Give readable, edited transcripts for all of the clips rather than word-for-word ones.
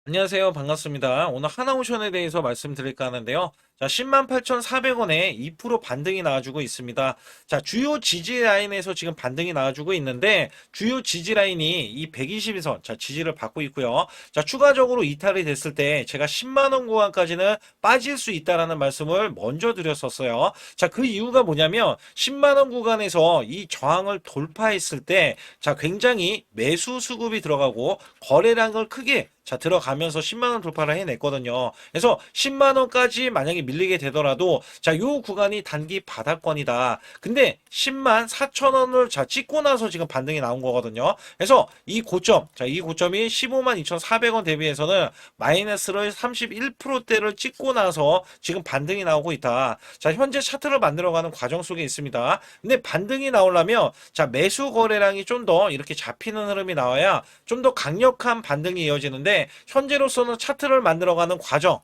안녕하세요. 반갑습니다. 오늘 하나오션에 대해서 말씀드릴까 하는데요. 자, 108,400원에 2% 반등이 나와주고 있습니다. 자, 주요 지지 라인에서 지금 반등이 나와주고 있는데, 주요 지지 라인이 이 120선, 자, 지지를 받고 있고요. 자, 추가적으로 이탈이 됐을 때 제가 10만원 구간까지는 빠질 수 있다라는 말씀을 먼저 드렸었어요. 자, 그 이유가 뭐냐면, 10만원 구간에서 이 저항을 돌파했을 때, 자, 굉장히 매수 수급이 들어가고, 거래량을 크게 들어가면서 10만원 돌파를 해냈거든요. 그래서 10만원까지 만약에 밀리게 되더라도, 자, 요 구간이 단기 바닥권이다. 근데 10만 4천원을 찍고 나서 지금 반등이 나온 거거든요. 그래서 이 고점, 자, 이 고점이 15만 2,400원 대비해서는 마이너스를 31%대를 찍고 나서 지금 반등이 나오고 있다. 자, 현재 차트를 만들어가는 과정 속에 있습니다. 근데 반등이 나오려면, 자, 매수 거래량이 좀 더 이렇게 잡히는 흐름이 나와야 좀 더 강력한 반등이 이어지는데, 현재로서는 차트를 만들어가는 과정,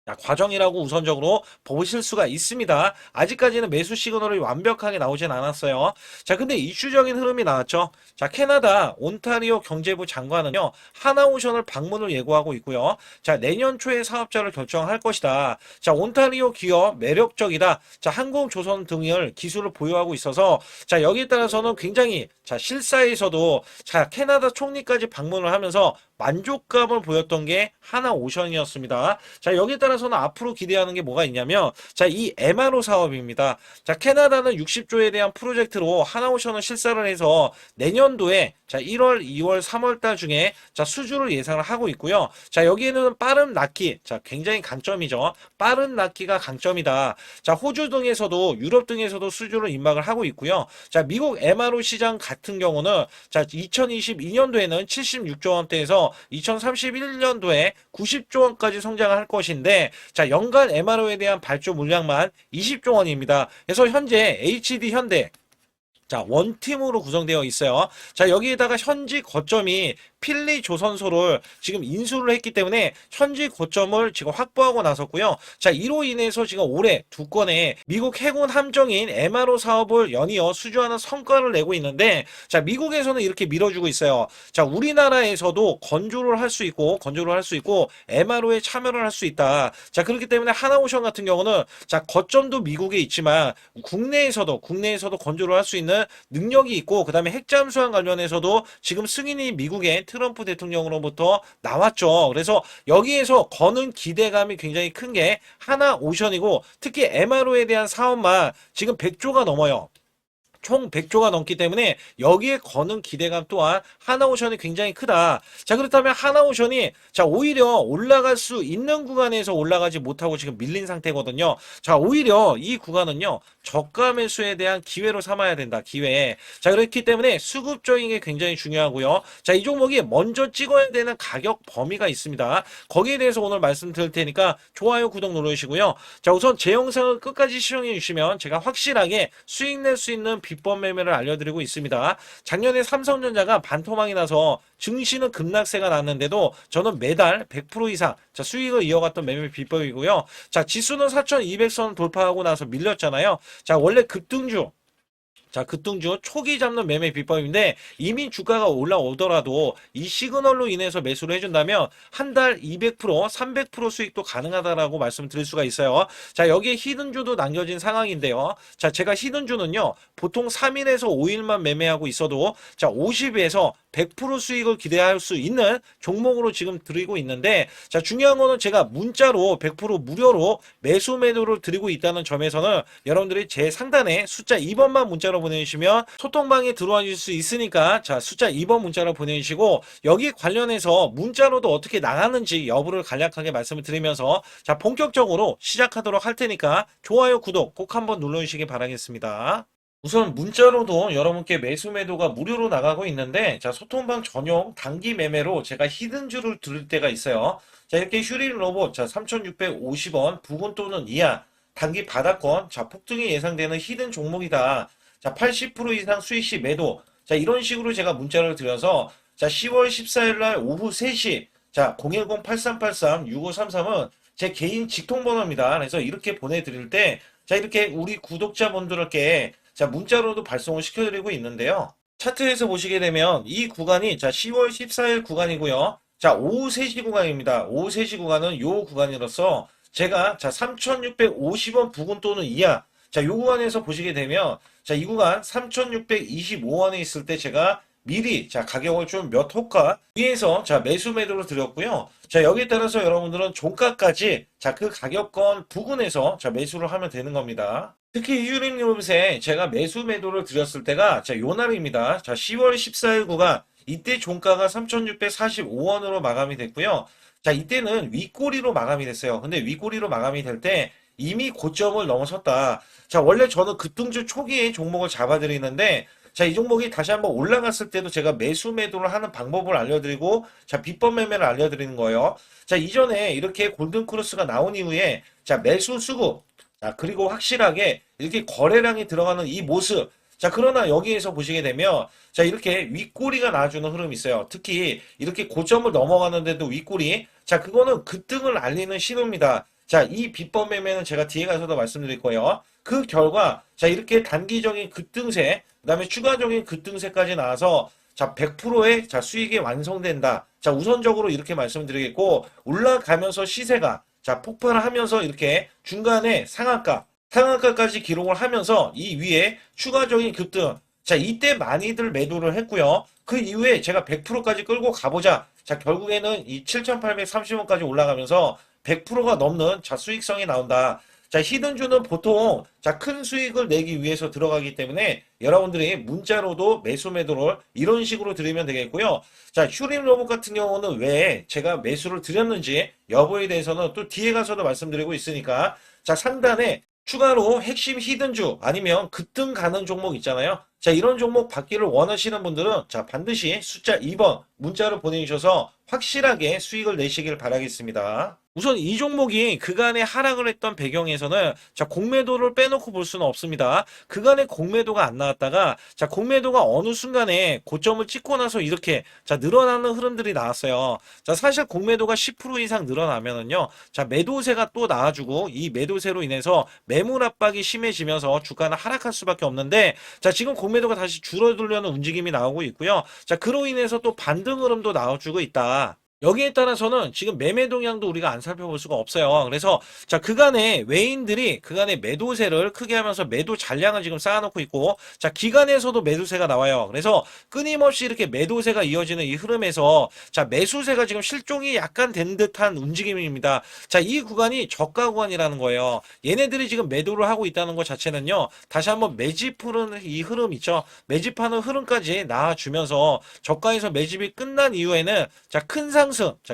자, 과정이라고 우선적으로 보실 수가 있습니다. 아직까지는 매수 시그널이 완벽하게 나오진 않았어요. 자, 근데 이슈적인 흐름이 나왔죠. 자, 캐나다 온타리오 경제부 장관은요, 하나오션을 방문을 예고하고 있고요. 자, 내년 초에 사업자를 결정할 것이다. 자, 온타리오 기업 매력적이다. 자, 항공조선 등을 기술을 보유하고 있어서, 자, 여기에 따라서는 굉장히, 자, 실사에서도, 자, 캐나다 총리까지 방문을 하면서 만족감을 보였던 게 하나오션이었습니다. 자, 여기에 따라서는 앞으로 기대하는 게 뭐가 있냐면, 자, 이 MRO 사업입니다. 자, 캐나다는 60조에 대한 프로젝트로 하나오션을 실사를 해서 내년도에, 자, 1월, 2월, 3월 달 중에, 자, 수주를 예상을 하고 있고요. 자, 여기에는 빠른 납기, 자, 굉장히 강점이죠. 빠른 납기가 강점이다. 자, 호주 등에서도, 유럽 등에서도 수주를 임박을 하고 있고요. 자, 미국 MRO 시장 같은 경우는, 자, 2022년도에는 76조 원대에서 2031년도에 90조 원까지 성장을 할 것인데, 자, 연간 MRO에 대한 발주 물량만 20조 원입니다. 그래서 현재 HD 현대, 자, 원팀으로 구성되어 있어요. 자, 여기에다가 현지 거점이 필리 조선소를 지금 인수를 했기 때문에 현지 거점을 지금 확보하고 나섰고요. 자, 이로 인해서 지금 올해 두 건의 미국 해군 함정인 MRO 사업을 연이어 수주하는 성과를 내고 있는데, 자, 미국에서는 이렇게 밀어주고 있어요. 자, 우리나라에서도 건조를 할 수 있고 MRO에 참여를 할 수 있다. 자, 그렇기 때문에 하나오션 같은 경우는, 자, 거점도 미국에 있지만 국내에서도 건조를 할 수 있는 능력이 있고, 그다음에 핵잠수함 관련해서도 지금 승인이 미국의 트럼프 대통령으로부터 나왔죠. 그래서 여기에서 거는 기대감이 굉장히 큰 게 하나오션이고, 특히 MRO에 대한 사업만 지금 100조가 넘어요. 총 100조가 넘기 때문에 여기에 거는 기대감 또한 하나오션이 굉장히 크다. 자, 그렇다면 하나오션이, 자, 오히려 올라갈 수 있는 구간에서 올라가지 못하고 지금 밀린 상태거든요. 자, 오히려 이 구간은요, 저가 매수에 대한 기회로 삼아야 된다. 기회. 자, 그렇기 때문에 수급적인 게 굉장히 중요하고요. 자, 이 종목이 먼저 찍어야 되는 가격 범위가 있습니다. 거기에 대해서 오늘 말씀드릴 테니까 좋아요, 구독 눌러주시고요. 자, 우선 제 영상을 끝까지 시청해 주시면 제가 확실하게 수익 낼 수 있는 비법 매매를 알려드리고 있습니다. 작년에 삼성전자가 반토막이 나서 증시는 급락세가 났는데도 저는 매달 100% 이상, 자, 수익을 이어갔던 매매 비법이고요. 자, 지수는 4,200선 돌파하고 나서 밀렸잖아요. 자, 원래 급등주, 자, 급등주 초기 잡는 매매 비법인데, 이미 주가가 올라오더라도 이 시그널로 인해서 매수를 해준다면 한 달 200%, 300% 수익도 가능하다라고 말씀드릴 수가 있어요. 자, 여기에 히든주도 남겨진 상황인데요. 자, 제가 히든주는요, 보통 3일에서 5일만 매매하고 있어도, 자, 50에서 100% 수익을 기대할 수 있는 종목으로 지금 드리고 있는데, 자, 중요한 거는 제가 문자로 100% 무료로 매수 매도를 드리고 있다는 점에서는 여러분들이 제 상단에 숫자 2번만 문자로 보내주시면 소통방에 들어와 주실 수 있으니까, 자, 숫자 2번 문자로 보내주시고, 여기 관련해서 문자로도 어떻게 나가는지 여부를 간략하게 말씀을 드리면서, 자, 본격적으로 시작하도록 할 테니까 좋아요, 구독 꼭 한번 눌러주시기 바라겠습니다. 우선 문자로도 여러분께 매수 매도가 무료로 나가고 있는데, 자, 소통방 전용 단기 매매로 제가 히든주를 드릴 때가 있어요. 자, 이렇게 휴릴 로봇, 자, 3,650원 부근 또는 이하 단기 바닥권, 자, 폭등이 예상되는 히든 종목이다. 자, 80% 이상 수익 시 매도. 자, 이런 식으로 제가 문자를 드려서, 자, 10월 14일 날 오후 3시, 자, 010-8383-6533은 제 개인 직통번호입니다. 그래서 이렇게 보내드릴 때, 자, 이렇게 우리 구독자분들께, 자, 문자로도 발송을 시켜드리고 있는데요. 차트에서 보시게 되면 이 구간이, 자, 10월 14일 구간이고요. 자, 오후 3시 구간입니다. 오후 3시 구간은 요 구간이라서 제가 자, 3,650원 부근 또는 이하. 자, 요 구간에서 보시게 되면 자, 이 구간 3,625원에 있을 때 제가 미리 자, 가격을 좀 몇 호가 위에서 자, 매수 매도를 드렸고요. 자, 여기에 따라서 여러분들은 종가까지 자, 그 가격권 부근에서 자, 매수를 하면 되는 겁니다. 특히 휴림 요새 제가 매수 매도를 드렸을 때가 자, 요 날입니다. 자, 10월 14일 구간 이때 종가가 3,645원으로 마감이 됐고요. 자, 이때는 윗꼬리로 마감이 됐어요. 근데 윗꼬리로 마감이 될 때 이미 고점을 넘어섰다. 자, 원래 저는 급등주 초기에 종목을 잡아드리는데 자, 이 종목이 다시 한번 올라갔을 때도 제가 매수 매도를 하는 방법을 알려드리고 자, 비법 매매를 알려드리는 거예요. 자, 이전에 이렇게 골든크로스가 나온 이후에 자, 매수 수급 자, 그리고 확실하게 이렇게 거래량이 들어가는 이 모습 자, 그러나 여기에서 보시게 되면 자, 이렇게 윗꼬리가 나와주는 흐름이 있어요. 특히 이렇게 고점을 넘어가는데도 윗꼬리 자, 그거는 급등을 알리는 신호입니다. 자, 이 비법 매매는 제가 뒤에 가서도 말씀드릴 거예요. 그 결과 자, 이렇게 단기적인 급등세 그다음에 추가적인 급등세까지 나와서 자, 100%의 자, 수익이 완성된다. 자, 우선적으로 이렇게 말씀드리겠고 올라가면서 시세가 자, 폭발을 하면서 이렇게 중간에 상한가까지 기록을 하면서 이 위에 추가적인 급등. 자, 이때 많이들 매도를 했고요. 그 이후에 제가 100%까지 끌고 가보자. 자, 결국에는 이 7,830원까지 올라가면서 100%가 넘는 자, 수익성이 나온다. 자, 히든주는 보통 자, 큰 수익을 내기 위해서 들어가기 때문에 여러분들이 문자로도 매수 매도를 이런 식으로 드리면 되겠고요. 자, 휴림 로봇 같은 경우는 왜 제가 매수를 드렸는지 여부에 대해서는 또 뒤에 가서도 말씀드리고 있으니까 자, 상단에 추가로 핵심 히든주 아니면 급등 가는 종목 있잖아요. 자, 이런 종목 받기를 원하시는 분들은 자, 반드시 숫자 2번 문자로 보내주셔서 확실하게 수익을 내시길 바라겠습니다. 우선 이 종목이 그간에 하락을 했던 배경에서는 자, 공매도를 빼놓고 볼 수는 없습니다. 그간에 공매도가 안 나왔다가 자, 공매도가 어느 순간에 고점을 찍고 나서 이렇게 자, 늘어나는 흐름들이 나왔어요. 자, 사실 공매도가 10% 이상 늘어나면은요. 자, 매도세가 또 나와주고 이 매도세로 인해서 매물 압박이 심해지면서 주가는 하락할 수밖에 없는데 자, 지금 공매도가 다시 줄어들려는 움직임이 나오고 있고요. 자, 그로 인해서 또 반등 흐름도 나와주고 있다. 여기에 따라서는 지금 매매 동향도 우리가 안 살펴볼 수가 없어요. 그래서 자, 그간에 외인들이 그간에 매도세를 크게 하면서 매도 잔량을 지금 쌓아놓고 있고 자, 기간에서도 매도세가 나와요. 그래서 끊임없이 이렇게 매도세가 이어지는 이 흐름에서 자, 매수세가 지금 실종이 약간 된 듯한 움직임입니다. 자, 이 구간이 저가 구간이라는 거예요. 얘네들이 지금 매도를 하고 있다는 것 자체는요. 다시 한번 매집하는 이 흐름 있죠. 매집하는 흐름까지 나와주면서 저가에서 매집이 끝난 이후에는 자,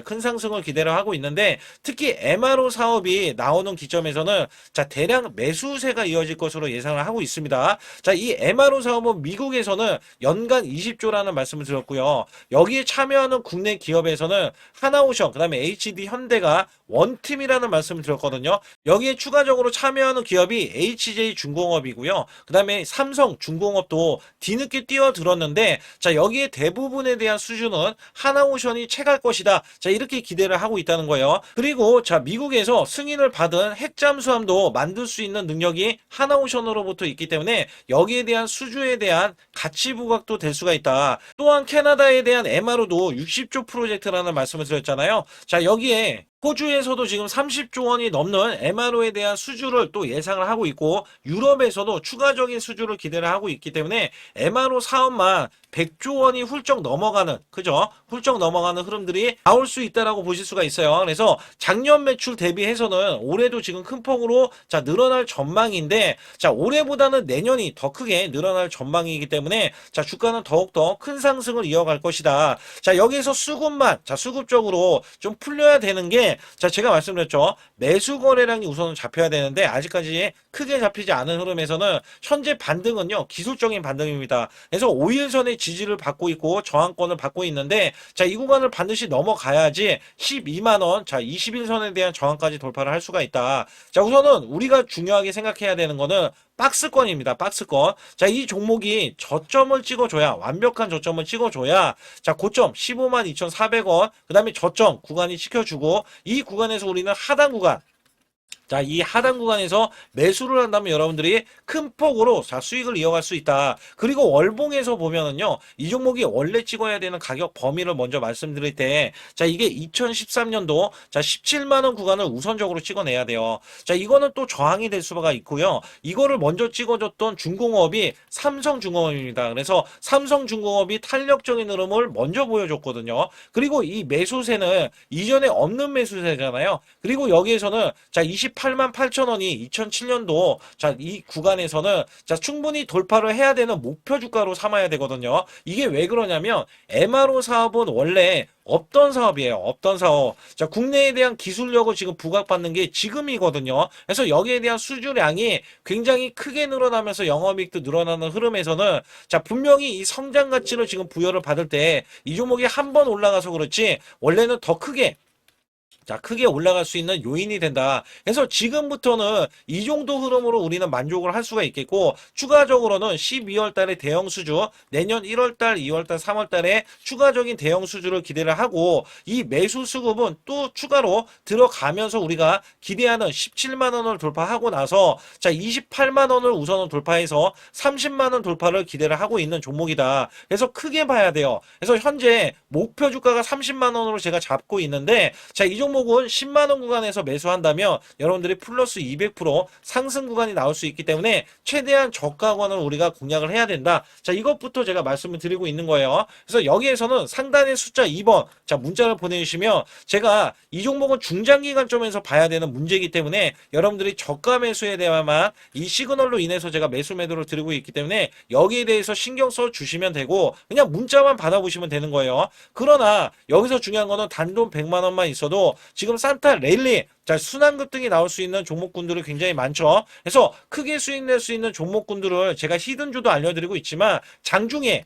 큰 상승을 기대를 하고 있는데 특히 MRO 사업이 나오는 기점에서는 자, 대량 매수세가 이어질 것으로 예상을 하고 있습니다. 자, 이 MRO 사업은 미국에서는 연간 20조라는 말씀을 드렸고요. 여기에 참여하는 국내 기업에서는 하나오션, 그다음에 HD 현대가 원팀이라는 말씀을 드렸거든요. 여기에 추가적으로 참여하는 기업이 HJ중공업이고요. 그다음에 삼성중공업도 뒤늦게 뛰어들었는데 자, 여기에 대부분에 대한 수준은 하나오션이 채갈 것이다. 자, 이렇게 기대를 하고 있다는 거예요. 그리고 자, 미국에서 승인을 받은 핵잠수함도 만들 수 있는 능력이 하나오션으로부터 있기 때문에 여기에 대한 수주에 대한 가치 부각도 될 수가 있다. 또한 캐나다에 대한 MRO도 60조 프로젝트라는 말씀을 드렸잖아요. 자, 여기에 호주에서도 지금 30조 원이 넘는 MRO에 대한 수주를 또 예상을 하고 있고 유럽에서도 추가적인 수주를 기대를 하고 있기 때문에 MRO 사업만 100조 원이 훌쩍 넘어가는 그죠? 훌쩍 넘어가는 흐름들이 나올 수 있다라고 보실 수가 있어요. 그래서 작년 매출 대비해서는 올해도 지금 큰 폭으로 자, 늘어날 전망인데 자, 올해보다는 내년이 더 크게 늘어날 전망이기 때문에 자, 주가는 더욱더 큰 상승을 이어갈 것이다. 자, 여기에서 수급만 자, 수급적으로 좀 풀려야 되는 게 자, 제가 말씀드렸죠. 매수 거래량이 우선 잡혀야 되는데 아직까지 크게 잡히지 않은 흐름에서는 현재 반등은요. 기술적인 반등입니다. 그래서 5일선의 지지를 받고 있고 저항권을 받고 있는데 자, 이 구간을 반드시 넘어가야지 12만 원, 자, 21선에 대한 저항까지 돌파를 할 수가 있다. 자, 우선은 우리가 중요하게 생각해야 되는 거는 박스권입니다. 박스권. 자, 이 종목이 저점을 찍어줘야 완벽한 저점을 찍어줘야 자, 고점 15만 2,400원 그 다음에 저점 구간이 지켜주고 이 구간에서 우리는 하단 구간 자, 이 하단 구간에서 매수를 한다면 여러분들이 큰 폭으로 자, 수익을 이어갈 수 있다. 그리고 월봉에서 보면은요, 이 종목이 원래 찍어야 되는 가격 범위를 먼저 말씀드릴 때, 자, 이게 2013년도 자, 17만 원 구간을 우선적으로 찍어내야 돼요. 자, 이거는 또 저항이 될 수가 있고요. 이거를 먼저 찍어줬던 중공업이 삼성중공업입니다. 그래서 삼성중공업이 탄력적인 흐름을 먼저 보여줬거든요. 그리고 이 매수세는 이전에 없는 매수세잖아요. 그리고 여기에서는 자, 28만 8천 원이 2007년도 자, 이 구간에서는 자, 충분히 돌파를 해야 되는 목표 주가로 삼아야 되거든요. 이게 왜 그러냐면 MRO 사업은 원래 없던 사업이에요. 없던 사업. 자, 국내에 대한 기술력을 지금 부각받는 게 지금이거든요. 그래서 여기에 대한 수주량이 굉장히 크게 늘어나면서 영업이익도 늘어나는 흐름에서는 자, 분명히 이 성장 가치를 지금 부여를 받을 때 이 종목이 한 번 올라가서 그렇지 원래는 더 크게 자, 크게 올라갈 수 있는 요인이 된다. 그래서 지금부터는 이 정도 흐름으로 우리는 만족을 할 수가 있겠고, 추가적으로는 12월 달에 대형 수주, 내년 1월 달, 2월 달, 3월 달에 추가적인 대형 수주를 기대를 하고, 이 매수 수급은 또 추가로 들어가면서 우리가 기대하는 17만 원을 돌파하고 나서, 자, 28만 원을 우선은 돌파해서 30만 원 돌파를 기대를 하고 있는 종목이다. 그래서 크게 봐야 돼요. 그래서 현재 목표 주가가 30만 원으로 제가 잡고 있는데, 자, 이 종목은 10만 원 구간에서 매수한다면 여러분들이 플러스 200% 상승 구간이 나올 수 있기 때문에 최대한 저가권을 우리가 공략을 해야 된다. 자, 이것부터 제가 말씀을 드리고 있는 거예요. 그래서 여기에서는 상단의 숫자 2번 자, 문자를 보내주시면 제가 이 종목은 중장기관점에서 봐야 되는 문제이기 때문에 여러분들이 저가 매수에 대해만 이 시그널로 인해서 제가 매수 매도를 드리고 있기 때문에 여기에 대해서 신경 써 주시면 되고 그냥 문자만 받아보시면 되는 거예요. 그러나 여기서 중요한 거는 단돈 100만 원만 있어도 지금 산타 랠리 자, 순환급등이 나올 수 있는 종목군들이 굉장히 많죠. 그래서 크게 수익 낼 수 있는 종목군들을 제가 히든주도 알려드리고 있지만 장중에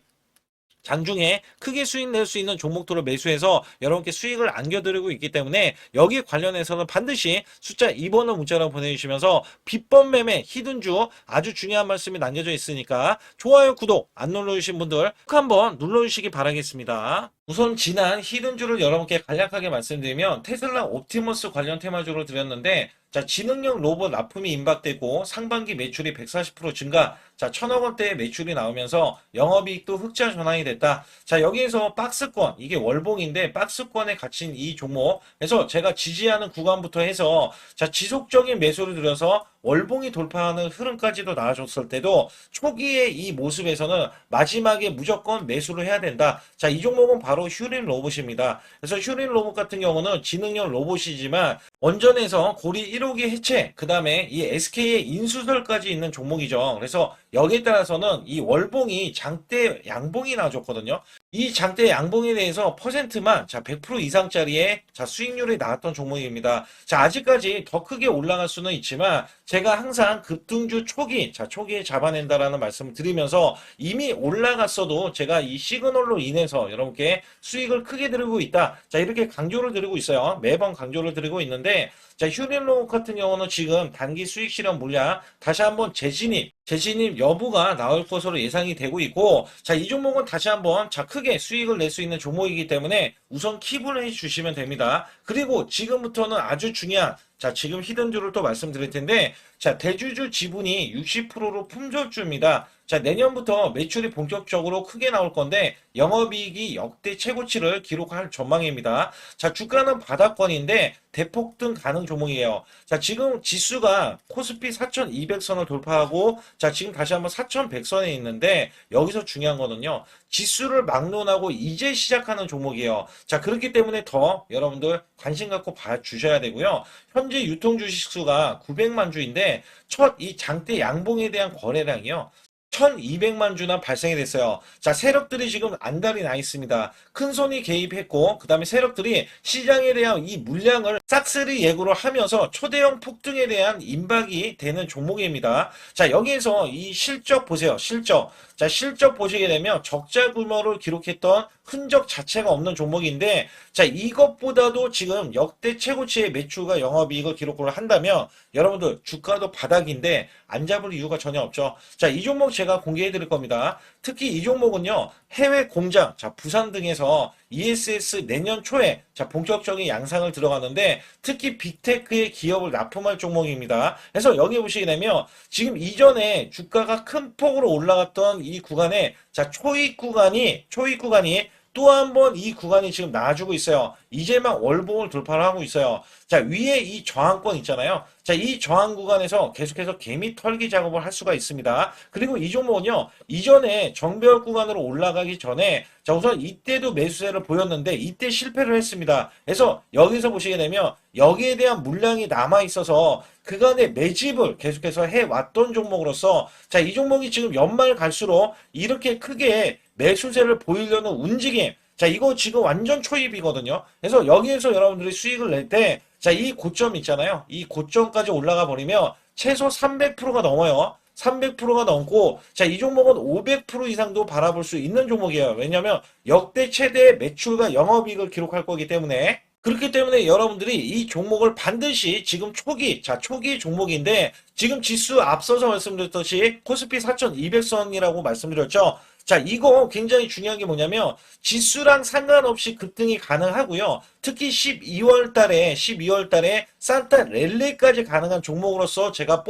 크게 수익 낼 수 있는 종목들을 매수해서 여러분께 수익을 안겨드리고 있기 때문에 여기 관련해서는 반드시 숫자 2번을 문자로 보내주시면서 비법 매매 히든주 아주 중요한 말씀이 남겨져 있으니까 좋아요 구독 안 눌러주신 분들 꼭 한번 눌러주시기 바라겠습니다. 우선 지난 히든주를 여러분께 간략하게 말씀드리면 테슬라 옵티머스 관련 테마주로 드렸는데 자, 지능형 로봇 납품이 임박되고 상반기 매출이 140% 증가, 자, 1,000억 원대의 매출이 나오면서 영업이익도 흑자 전환이 됐다. 자, 여기에서 박스권, 이게 월봉인데 박스권에 갇힌 이 종목, 그래서 제가 지지하는 구간부터 해서 자, 지속적인 매수를 들여서 월봉이 돌파하는 흐름까지도 나와줬을 때도 초기의 이 모습에서는 마지막에 무조건 매수를 해야 된다. 자, 이 종목은 바로 휴린 로봇입니다. 그래서 휴린 로봇 같은 경우는 지능형 로봇이지만 원전에서 고리 1호기 해체, 그 다음에 이 SK의 인수설까지 있는 종목이죠. 그래서 여기에 따라서는 이 월봉이 장대 양봉이 나와줬거든요. 이 장대 양봉에 대해서 퍼센트만 자, 100% 이상짜리의 자, 수익률이 나왔던 종목입니다. 자, 아직까지 더 크게 올라갈 수는 있지만 제가 항상 급등주 초기, 자, 초기에 잡아낸다라는 말씀을 드리면서 이미 올라갔어도 제가 이 시그널로 인해서 여러분께 수익을 크게 드리고 있다. 자, 이렇게 강조를 드리고 있어요. 매번 강조를 드리고 있는데 자, 휴린로봇 같은 경우는 지금 단기 수익 실현 물량 다시 한번 재진입 여부가 나올 것으로 예상이 되고 있고 자, 이 종목은 다시 한번 자, 크게 수익을 낼 수 있는 종목이기 때문에 우선 킵을 해 주시면 됩니다. 그리고 지금부터는 아주 중요한 자, 지금 히든주를 또 말씀드릴 텐데 자, 대주주 지분이 60%로 품절주입니다. 자, 내년부터 매출이 본격적으로 크게 나올 건데 영업이익이 역대 최고치를 기록할 전망입니다. 자, 주가는 바닥권인데 대폭등 가능 종목이에요. 자, 지금 지수가 코스피 4,200선을 돌파하고 자, 지금 다시 한번 4,100선에 있는데 여기서 중요한 거는요. 지수를 막론하고 이제 시작하는 종목이에요. 자, 그렇기 때문에 더 여러분들 관심 갖고 봐주셔야 되고요. 현재 유통 주식수가 900만 주인데 첫 이 장대 양봉에 대한 거래량이요. 1200만 주나 발생이 됐어요. 자, 세력들이 지금 안달이 나 있습니다. 큰손이 개입했고 그 다음에 세력들이 시장에 대한 이 물량을 싹쓸이 예고를 하면서 초대형 폭등에 대한 임박이 되는 종목입니다. 자, 여기에서 이 실적 보세요. 실적. 자, 실적 보시게 되면 적자 규모를 기록했던 흔적 자체가 없는 종목인데, 자, 이것보다도 지금 역대 최고치의 매출과 영업이익을 기록을 한다면 여러분들 주가도 바닥인데 안 잡을 이유가 전혀 없죠. 자, 이 종목 제가 공개해 드릴 겁니다. 특히 이 종목은요, 해외 공장, 자, 부산 등에서 ESS 내년 초에 자, 본격적인 양상을 들어가는데 특히 빅테크의 기업을 납품할 종목입니다. 그래서 여기 보시게 되면 지금 이전에 주가가 큰 폭으로 올라갔던 이 구간에 자, 초입 구간이 또 한 번 이 구간이 지금 나와주고 있어요. 이제 막 월봉을 돌파를 하고 있어요. 자, 위에 이 저항권 있잖아요. 자, 이 저항 구간에서 계속해서 개미 털기 작업을 할 수가 있습니다. 그리고 이 종목은요, 이전에 정배열 구간으로 올라가기 전에 자, 우선 이때도 매수세를 보였는데 이때 실패를 했습니다. 그래서 여기서 보시게 되면 여기에 대한 물량이 남아 있어서 그간의 매집을 계속해서 해왔던 종목으로서 자, 이 종목이 지금 연말 갈수록 이렇게 크게 매수세를 보이려는 움직임, 자, 이거 지금 완전 초입이거든요. 그래서 여기에서 여러분들이 수익을 낼 때, 자, 이 고점 있잖아요. 이 고점까지 올라가 버리면 최소 300%가 넘어요. 300%가 넘고, 자, 이 종목은 500% 이상도 바라볼 수 있는 종목이에요. 왜냐면 역대 최대의 매출과 영업이익을 기록할 거기 때문에. 그렇기 때문에 여러분들이 이 종목을 반드시 지금 초기 종목인데 지금 지수 앞서서 말씀드렸듯이 코스피 4200선이라고 말씀드렸죠. 자, 이거 굉장히 중요한 게 뭐냐면 지수랑 상관없이 급등이 가능하고요. 특히 12월 달에 산타 랠리까지 가능한 종목으로서 제가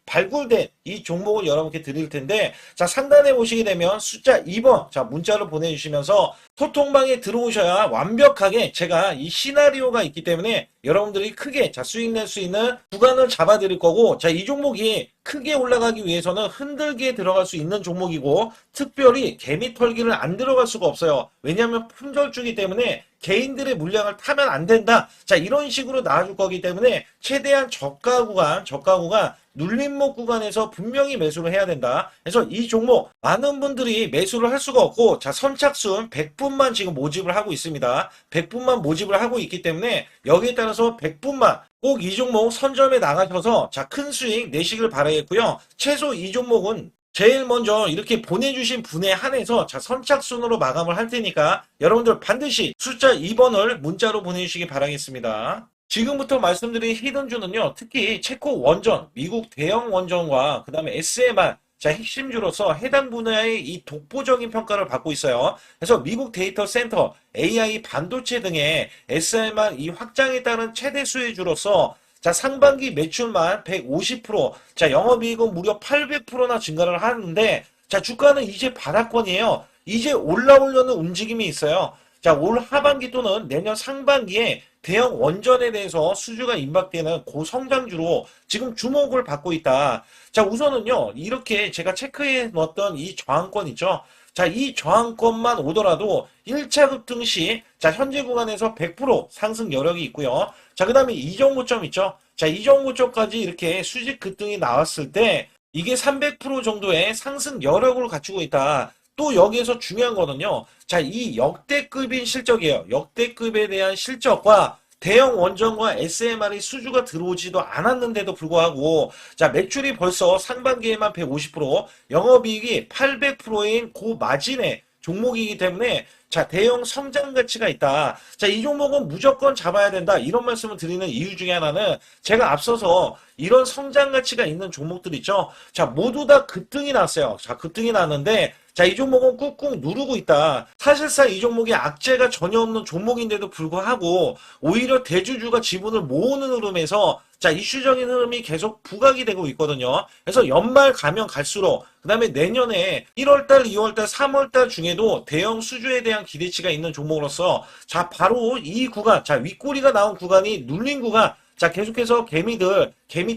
발굴된 이 종목을 여러분께 드릴 텐데, 자, 상단에 보시게 되면 숫자 2번, 자, 문자를 보내주시면서 소통방에 들어오셔야 완벽하게 제가 이 시나리오가 있기 때문에 여러분들이 크게 자, 수익 낼 수 있는 구간을 잡아 드릴 거고, 자, 이 종목이 크게 올라가기 위해서는 흔들기에 들어갈 수 있는 종목이고 특별히 개미 털기를 안 들어갈 수가 없어요. 왜냐하면 품절주기 때문에 개인들의 물량을 타면 안 된다. 자, 이런 식으로 나와줄 거기 때문에 최대한 저가 구간 눌림목 구간에서 분명히 매수를 해야 된다. 그래서 이 종목 많은 분들이 매수를 할 수가 없고, 자, 선착순 100분만 지금 모집을 하고 있습니다. 100분만 모집을 하고 있기 때문에 여기에 따라서 100분만 꼭 이 종목 선점에 나가셔서 자, 큰 수익 내시길 바라겠고요. 최소 이 종목은 제일 먼저 이렇게 보내주신 분에 한해서 자, 선착순으로 마감을 할 테니까 여러분들 반드시 숫자 2번을 문자로 보내주시기 바라겠습니다. 지금부터 말씀드린 히든주는요, 특히 체코 원전, 미국 대형 원전과 그 다음에 SMR, 자, 핵심주로서 해당 분야의 이 독보적인 평가를 받고 있어요. 그래서 미국 데이터 센터, AI 반도체 등의 SMR 이 확장에 따른 최대 수혜주로서 자, 상반기 매출만 150%, 자, 영업이익은 무려 800%나 증가를 하는데, 자, 주가는 이제 바닥권이에요. 이제 올라오려는 움직임이 있어요. 자, 올 하반기 또는 내년 상반기에 대형 원전에 대해서 수주가 임박되는 고성장주로 지금 주목을 받고 있다. 자, 우선은요, 이렇게 제가 체크해 놓았던 이 저항권 있죠. 자, 이 저항권만 오더라도 1차 급등 시, 자, 현재 구간에서 100% 상승 여력이 있고요. 자, 그 다음에 이전 고점 있죠. 자, 이전 고점까지 이렇게 수직 급등이 나왔을 때, 이게 300% 정도의 상승 여력을 갖추고 있다. 또 여기에서 중요한 거는요. 자, 이 역대급인 실적이에요. 역대급에 대한 실적과 대형 원전과 SMR이 수주가 들어오지도 않았는데도 불구하고 자, 매출이 벌써 상반기에만 150%, 영업이익이 800%인 고마진의 종목이기 때문에 자, 대형 성장 가치가 있다. 자, 이 종목은 무조건 잡아야 된다. 이런 말씀을 드리는 이유 중에 하나는 제가 앞서서 이런 성장 가치가 있는 종목들 있죠. 자, 모두 다 급등이 났어요. 자, 급등이 났는데 자, 이 종목은 꾹꾹 누르고 있다. 사실상 이 종목이 악재가 전혀 없는 종목인데도 불구하고 오히려 대주주가 지분을 모으는 흐름에서 자, 이슈적인 흐름이 계속 부각이 되고 있거든요. 그래서 연말 가면 갈수록 그 다음에 내년에 1월달, 2월달, 3월달 중에도 대형 수주에 대한 기대치가 있는 종목으로서 자, 바로 이 구간, 자, 윗꼬리가 나온 구간이 눌린 구간, 자, 계속해서 개미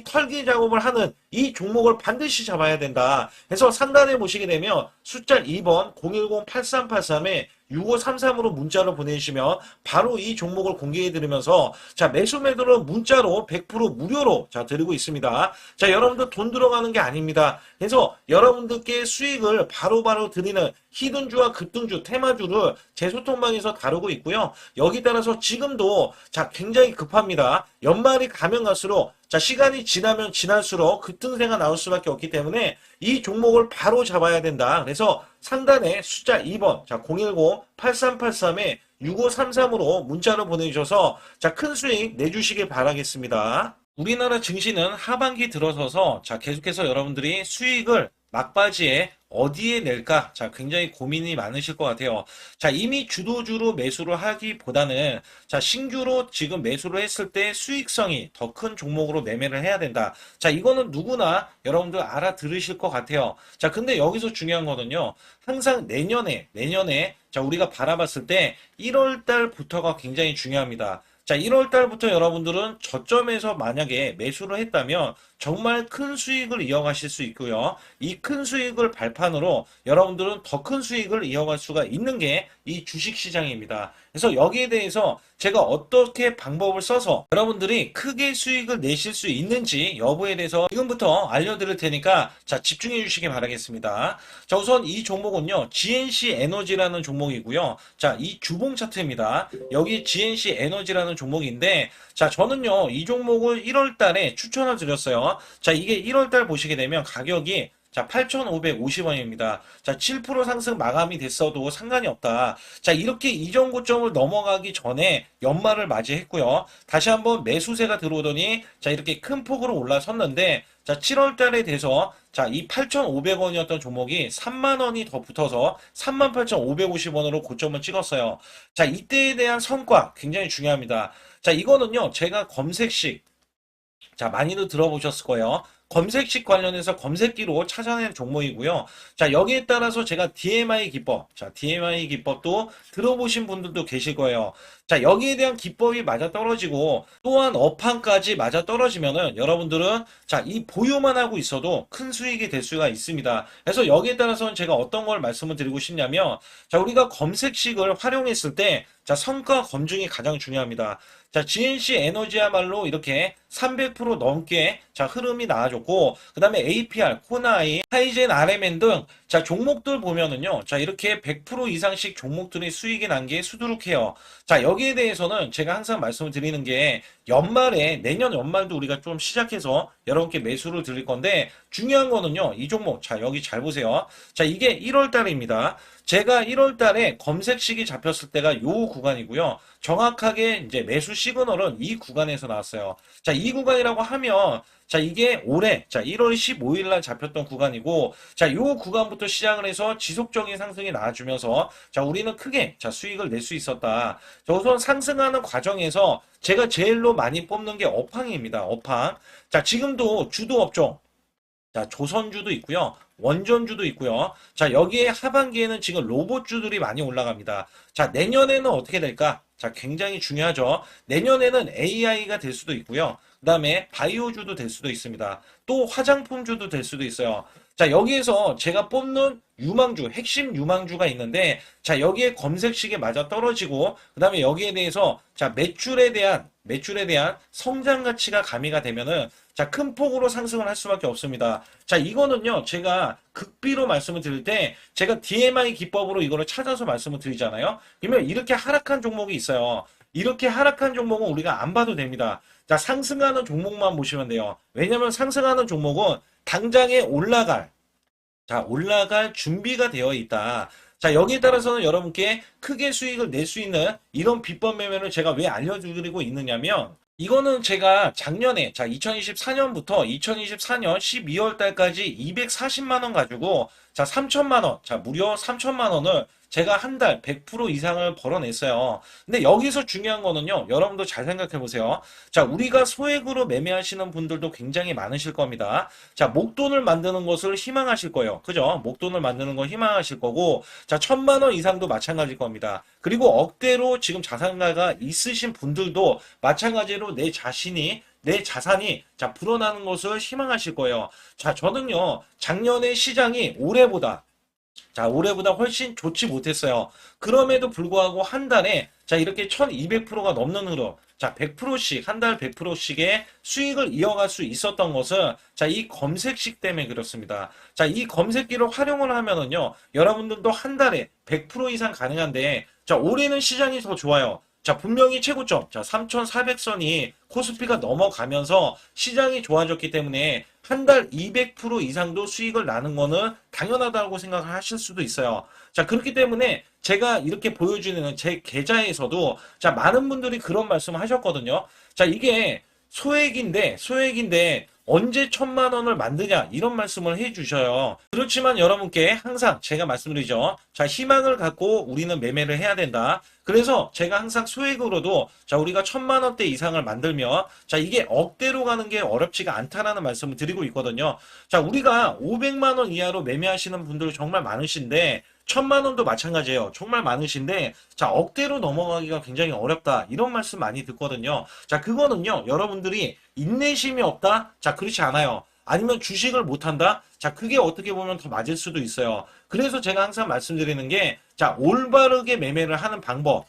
털기 작업을 하는 이 종목을 반드시 잡아야 된다. 그래서 상단에 보시게 되면 숫자 2번 010-8383에 6533으로 문자를 보내주시면 바로 이 종목을 공개해드리면서 자, 매수 매도는 문자로 100% 무료로 자, 드리고 있습니다. 자, 여러분들 돈 들어가는 게 아닙니다. 그래서 여러분들께 수익을 바로바로 드리는 히든주와 급등주, 테마주를 제 소통방에서 다루고 있고요. 여기 따라서 지금도 자, 굉장히 급합니다. 연말이 가면 갈수록 자, 시간이 지나면 지날수록 급등세가 나올 수밖에 없기 때문에 이 종목을 바로 잡아야 된다. 그래서 상단에 숫자 2번, 자, 010-8383에 6533으로 문자로 보내주셔서 자, 큰 수익 내주시길 바라겠습니다. 우리나라 증시는 하반기 들어서서 자, 계속해서 여러분들이 수익을 막바지에 어디에 낼까? 자, 굉장히 고민이 많으실 것 같아요. 자, 이미 주도주로 매수를 하기보다는 자, 신규로 지금 매수를 했을 때 수익성이 더 큰 종목으로 매매를 해야 된다. 자, 이거는 누구나 여러분들 알아들으실 것 같아요. 자, 근데 여기서 중요한 거는요. 항상 내년에 자, 우리가 바라봤을 때 1월 달부터가 굉장히 중요합니다. 자, 1월 달부터 여러분들은 저점에서 만약에 매수를 했다면 정말 큰 수익을 이어가실 수 있고요. 이 큰 수익을 발판으로 여러분들은 더 큰 수익을 이어갈 수가 있는 게 이 주식 시장입니다. 그래서 여기에 대해서 제가 어떻게 방법을 써서 여러분들이 크게 수익을 내실 수 있는지 여부에 대해서 지금부터 알려드릴 테니까 자, 집중해 주시기 바라겠습니다. 자, 우선 이 종목은요, GNC 에너지라는 종목이고요. 자, 이 주봉 차트입니다. 여기 GNC 에너지라는 종목인데, 자, 저는요, 이 종목을 1월 달에 추천을 드렸어요. 자, 이게 1월 달 보시게 되면 가격이 자, 8,550원입니다. 자, 7% 상승 마감이 됐어도 상관이 없다. 자, 이렇게 이전 고점을 넘어가기 전에 연말을 맞이했고요. 다시 한번 매수세가 들어오더니 자, 이렇게 큰 폭으로 올라섰는데 자, 7월 달에 돼서 자, 이 8,500원이었던 종목이 3만 원이 더 붙어서 38,550원으로 고점을 찍었어요. 자, 이때에 대한 성과 굉장히 중요합니다. 자, 이거는요, 제가 검색식 자, 많이들 들어보셨을 거예요. 검색식 관련해서 검색기로 찾아낸 종목이고요. 자, 여기에 따라서 제가 DMI 기법, 자, DMI 기법도 들어보신 분들도 계실 거예요. 자, 여기에 대한 기법이 맞아 떨어지고 또한 업황까지 맞아 떨어지면은 여러분들은 자, 이 보유만 하고 있어도 큰 수익이 될 수가 있습니다. 그래서 여기에 따라서는 제가 어떤 걸 말씀을 드리고 싶냐면 자, 우리가 검색식을 활용했을 때 자, 성과 검증이 가장 중요합니다. 자, GNC 에너지야말로 이렇게 300% 넘게 자, 흐름이 나와줬고, 그 다음에 APR, 코나이, 하이젠, RMN 등 자, 종목들 보면은요. 자, 이렇게 100% 이상씩 종목들이 수익이 난 게 수두룩해요. 자, 여기에 대해서는 제가 항상 말씀을 드리는 게 연말에 내년 연말도 우리가 좀 시작해서 여러분께 매수를 드릴 건데 중요한 거는요. 이 종목 자, 여기 잘 보세요. 자, 이게 1월 달입니다. 제가 1월 달에 검색식이 잡혔을 때가 요 구간이고요. 정확하게 이제 매수 시그널은 이 구간에서 나왔어요. 자, 이 구간이라고 하면 자, 이게 올해 자, 1월 15일 날 잡혔던 구간이고 자, 요 구간부터 시작을 해서 지속적인 상승이 나와주면서 자, 우리는 크게 자, 수익을 낼 수 있었다. 자, 우선 상승하는 과정에서 제가 제일로 많이 뽑는 게 업황입니다. 업황. 자, 지금도 주도 업종 자, 조선주도 있고요. 원전주도 있고요. 자, 여기에 하반기에는 지금 로봇주들이 많이 올라갑니다. 자, 내년에는 어떻게 될까? 자, 굉장히 중요하죠. 내년에는 AI가 될 수도 있고요. 그 다음에 바이오주도 될 수도 있습니다. 또 화장품주도 될 수도 있어요. 자, 여기에서 제가 뽑는 유망주, 핵심 유망주가 있는데, 자, 여기에 검색식에 맞아 떨어지고, 그 다음에 여기에 대해서, 자, 매출에 대한 성장 가치가 가미가 되면은, 자, 큰 폭으로 상승을 할 수밖에 없습니다. 자, 이거는요, 제가 극비로 말씀을 드릴 때, 제가 DMI 기법으로 이거를 찾아서 말씀을 드리잖아요. 그러면 이렇게 하락한 종목이 있어요. 이렇게 하락한 종목은 우리가 안 봐도 됩니다. 자, 상승하는 종목만 보시면 돼요. 왜냐면 상승하는 종목은 당장에 올라갈 준비가 되어 있다. 자, 여기에 따라서는 여러분께 크게 수익을 낼 수 있는 이런 비법 매매를 제가 왜 알려드리고 있느냐면, 이거는 제가 작년에, 자, 2024년부터 2024년 12월 달까지 240만 원 가지고, 자, 3천만 원, 자, 무려 3천만 원을 제가 한 달 100% 이상을 벌어냈어요. 근데 여기서 중요한 거는요, 여러분도 잘 생각해 보세요. 자, 우리가 소액으로 매매하시는 분들도 굉장히 많으실 겁니다. 자, 목돈을 만드는 것을 희망하실 거예요. 그죠? 목돈을 만드는 걸 희망하실 거고, 자, 1,000만 원 이상도 마찬가지일 겁니다. 그리고 억대로 지금 자산가가 있으신 분들도 마찬가지로 내 자산이 자 불어나는 것을 희망하실 거예요. 자, 저는요 작년에 시장이 올해보다 훨씬 좋지 못했어요. 그럼에도 불구하고 한 달에 자 이렇게 1200%가 넘는 흐름, 자 100%씩 한 달 100%씩의 수익을 이어갈 수 있었던 것은 자 이 검색식 때문에 그렇습니다. 자, 이 검색기를 활용을 하면은요 여러분들도 한 달에 100% 이상 가능한데 자 올해는 시장이 더 좋아요. 자, 분명히 최고점, 자, 3,400선이 코스피가 넘어가면서 시장이 좋아졌기 때문에 한 달 200% 이상도 수익을 나는 거는 당연하다고 생각을 하실 수도 있어요. 자, 그렇기 때문에 제가 이렇게 보여주는 제 계좌에서도 자, 많은 분들이 그런 말씀을 하셨거든요. 자, 이게 소액인데 언제 1,000만 원을 만드냐 이런 말씀을 해주셔요. 그렇지만 여러분께 항상 제가 말씀드리죠. 자, 희망을 갖고 우리는 매매를 해야 된다. 그래서 제가 항상 소액으로도 자, 우리가 1,000만 원대 이상을 만들면 자, 이게 억대로 가는 게 어렵지가 않다라는 말씀을 드리고 있거든요. 자, 우리가 500만 원 이하로 매매하시는 분들 정말 많으신데 1,000만 원도 마찬가지예요. 정말 많으신데 자, 억대로 넘어가기가 굉장히 어렵다. 이런 말씀 많이 듣거든요. 자, 그거는요. 여러분들이 인내심이 없다? 자, 그렇지 않아요. 아니면 주식을 못한다? 자, 그게 어떻게 보면 더 맞을 수도 있어요. 그래서 제가 항상 말씀드리는 게 자, 올바르게 매매를 하는 방법.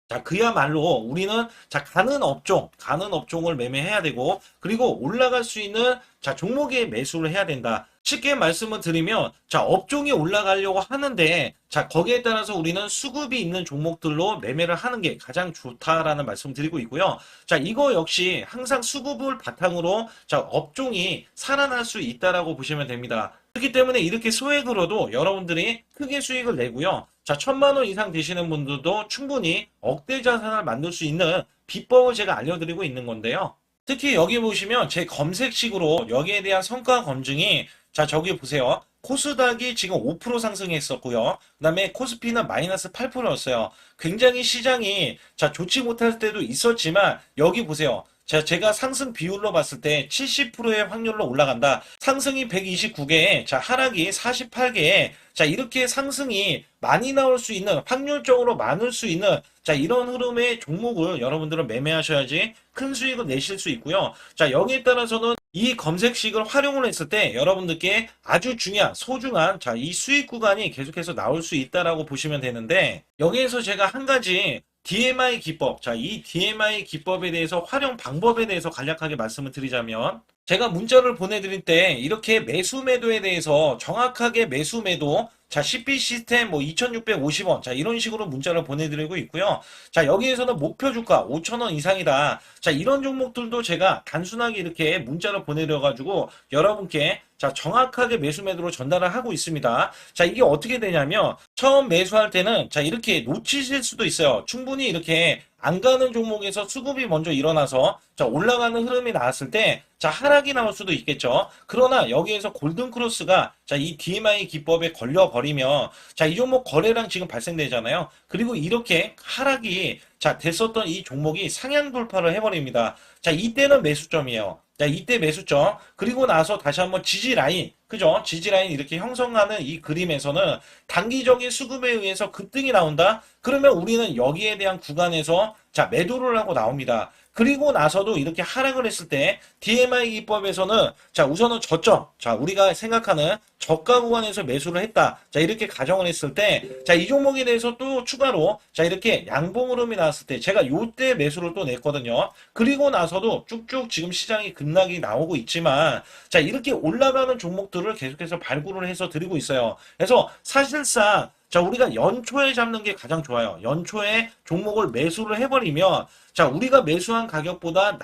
자, 그야말로 우리는 자, 가는 업종을 매매해야 되고, 그리고 올라갈 수 있는 자, 종목에 매수를 해야 된다. 쉽게 말씀을 드리면, 자, 업종이 올라가려고 하는데, 자, 거기에 따라서 우리는 수급이 있는 종목들로 매매를 하는 게 가장 좋다라는 말씀을 드리고 있고요. 자, 이거 역시 항상 수급을 바탕으로 자, 업종이 살아날 수 있다라고 보시면 됩니다. 그렇기 때문에 이렇게 소액으로도 여러분들이 크게 수익을 내고요. 자, 1,000만 원 이상 되시는 분들도 충분히 억대 자산을 만들 수 있는 비법을 제가 알려드리고 있는 건데요. 특히 여기 보시면 제 검색식으로 여기에 대한 성과 검증이 자, 저기 보세요. 코스닥이 지금 5% 상승했었고요. 그 다음에 코스피는 마이너스 8%였어요. 굉장히 시장이 자, 좋지 못할 때도 있었지만 여기 보세요. 자, 제가 상승 비율로 봤을 때 70%의 확률로 올라간다. 상승이 129개에, 자, 하락이 48개에, 자, 이렇게 상승이 많이 나올 수 있는, 확률적으로 많을 수 있는, 자, 이런 흐름의 종목을 여러분들은 매매하셔야지 큰 수익을 내실 수 있고요. 자, 여기에 따라서는 이 검색식을 활용을 했을 때 여러분들께 아주 중요한, 소중한, 자, 이 수익 구간이 계속해서 나올 수 있다라고 보시면 되는데, 여기에서 제가 한 가지 DMI 기법, 자, 이 DMI 기법에 대해서 활용 방법에 대해서 간략하게 말씀을 드리자면, 제가 문자를 보내드릴 때 이렇게 매수 매도에 대해서 정확하게 매수 매도, 자, CP 시스템 뭐 2,650원, 자, 이런 식으로 문자를 보내드리고 있고요. 자, 여기에서는 목표 주가 5,000원 이상이다. 자, 이런 종목들도 제가 단순하게 이렇게 문자를 보내드려가지고 여러분께 자, 정확하게 매수 매도로 전달을 하고 있습니다. 자, 이게 어떻게 되냐면 처음 매수할 때는 자, 이렇게 놓치실 수도 있어요. 충분히 이렇게 안 가는 종목에서 수급이 먼저 일어나서 자, 올라가는 흐름이 나왔을 때 자, 하락이 나올 수도 있겠죠. 그러나 여기에서 골든 크로스가 자, 이 DMI 기법에 걸려 버리면 자, 이 종목 거래량 지금 발생되잖아요. 그리고 이렇게 하락이 자, 됐었던 이 종목이 상향 돌파를 해버립니다. 자, 이때는 매수점이에요. 자, 이때 매수점. 그리고 나서 다시 한번 지지 라인. 그죠? 지지 라인 이렇게 형성하는 이 그림에서는 단기적인 수급에 의해서 급등이 나온다? 그러면 우리는 여기에 대한 구간에서 자, 매도를 하고 나옵니다. 그리고 나서도 이렇게 하락을 했을 때 DMI 기법에서는 자, 우선은 저점. 자, 우리가 생각하는 저가 구간에서 매수를 했다. 자, 이렇게 가정을 했을 때 자, 이 종목에 대해서 또 추가로 자, 이렇게 양봉 흐름이 나왔을 때 제가 요때 매수를 또 냈거든요. 그리고 나서도 쭉쭉 지금 시장이 급락이 나오고 있지만 자, 이렇게 올라가는 종목들을 계속해서 발굴을 해서 드리고 있어요. 그래서 사실상 자, 우리가 연초에 잡는 게 가장 좋아요. 연초에 종목을 매수를 해버리면 자, 우리가 매수한 가격보다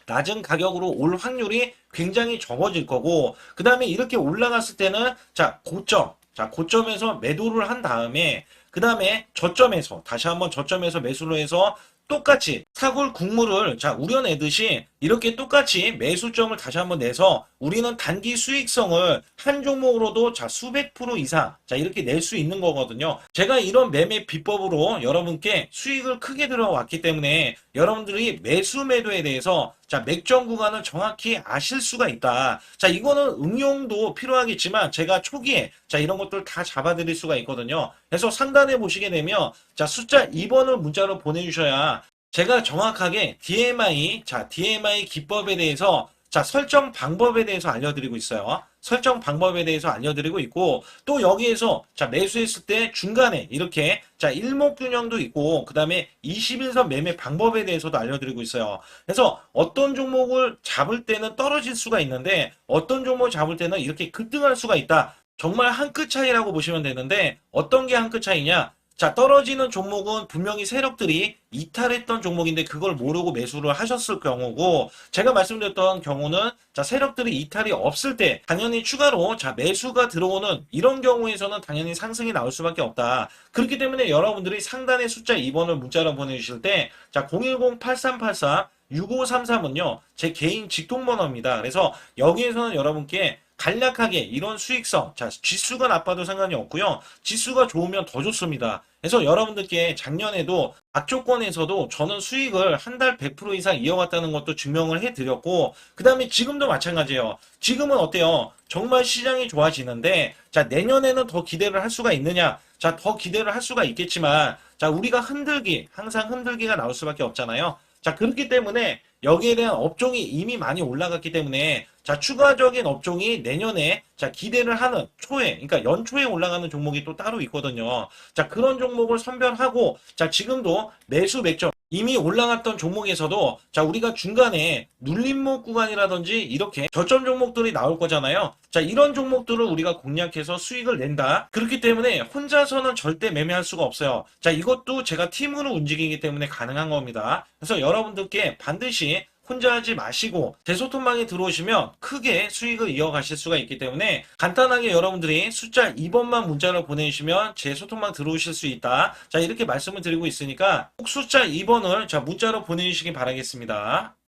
낮은 가격으로 올 확률이 굉장히 적어질 거고, 그 다음에 이렇게 올라갔을 때는 자, 고점에서 매도를 한 다음에 그 다음에 저점에서 다시 한번 저점에서 매수를 해서 똑같이 사골 국물을 자, 우려내듯이 이렇게 똑같이 매수점을 다시 한번 내서 우리는 단기 수익성을 한 종목으로도 자, 수백 프로 이상 자, 이렇게 낼 수 있는 거거든요. 제가 이런 매매 비법으로 여러분께 수익을 크게 들어왔기 때문에 여러분들이 매수 매도에 대해서 자, 맥점 구간을 정확히 아실 수가 있다. 자, 이거는 응용도 필요하겠지만 제가 초기에 자, 이런 것들 다 잡아드릴 수가 있거든요. 그래서 상단에 보시게 되면 자, 숫자 2번을 문자로 보내주셔야 제가 정확하게 DMI 기법에 대해서 자, 설정 방법에 대해서 알려드리고 있어요. 설정 방법에 대해서 알려드리고 있고, 또 여기에서 자, 매수했을 때 중간에 이렇게 자, 일목균형도 있고, 그 다음에 21선 매매 방법에 대해서도 알려드리고 있어요. 그래서 어떤 종목을 잡을 때는 떨어질 수가 있는데, 어떤 종목을 잡을 때는 이렇게 급등할 수가 있다. 정말 한 끗 차이라고 보시면 되는데, 어떤 게 한 끗 차이냐? 자, 떨어지는 종목은 분명히 세력들이 이탈했던 종목인데 그걸 모르고 매수를 하셨을 경우고, 제가 말씀드렸던 경우는 자, 세력들이 이탈이 없을 때 당연히 추가로 자, 매수가 들어오는 이런 경우에서는 당연히 상승이 나올 수밖에 없다. 그렇기 때문에 여러분들이 상단의 숫자 2번을 문자로 보내주실 때 자, 010-8384-6533은요, 제 개인 직통번호입니다. 그래서 여기에서는 여러분께 간략하게 이런 수익성, 자, 지수가 나빠도 상관이 없고요. 지수가 좋으면 더 좋습니다. 그래서 여러분들께 작년에도 악조건에서도 저는 수익을 한 달 100% 이상 이어갔다는 것도 증명을 해드렸고, 그 다음에 지금도 마찬가지예요. 지금은 어때요? 정말 시장이 좋아지는데, 자, 내년에는 더 기대를 할 수가 있느냐? 자, 더 기대를 할 수가 있겠지만, 자, 우리가 항상 흔들기가 나올 수밖에 없잖아요. 자, 그렇기 때문에 여기에 대한 업종이 이미 많이 올라갔기 때문에 자, 추가적인 업종이 내년에 자, 기대를 하는 초에, 그러니까 연초에 올라가는 종목이 또 따로 있거든요. 자, 그런 종목을 선별하고 자, 지금도 매수 맥점 이미 올라갔던 종목에서도 자, 우리가 중간에 눌림목 구간이라든지 이렇게 저점 종목들이 나올 거잖아요. 자, 이런 종목들을 우리가 공략해서 수익을 낸다. 그렇기 때문에 혼자서는 절대 매매할 수가 없어요. 자, 이것도 제가 팀으로 움직이기 때문에 가능한 겁니다. 그래서 여러분들께 반드시 혼자 하지 마시고 제 소통방에 들어오시면 크게 수익을 이어가실 수가 있기 때문에 간단하게 여러분들이 숫자 2번만 문자를 보내주시면 제 소통방 들어오실 수 있다. 자, 이렇게 말씀을 드리고 있으니까 꼭 숫자 2번을 자, 문자로 보내주시기 바라겠습니다.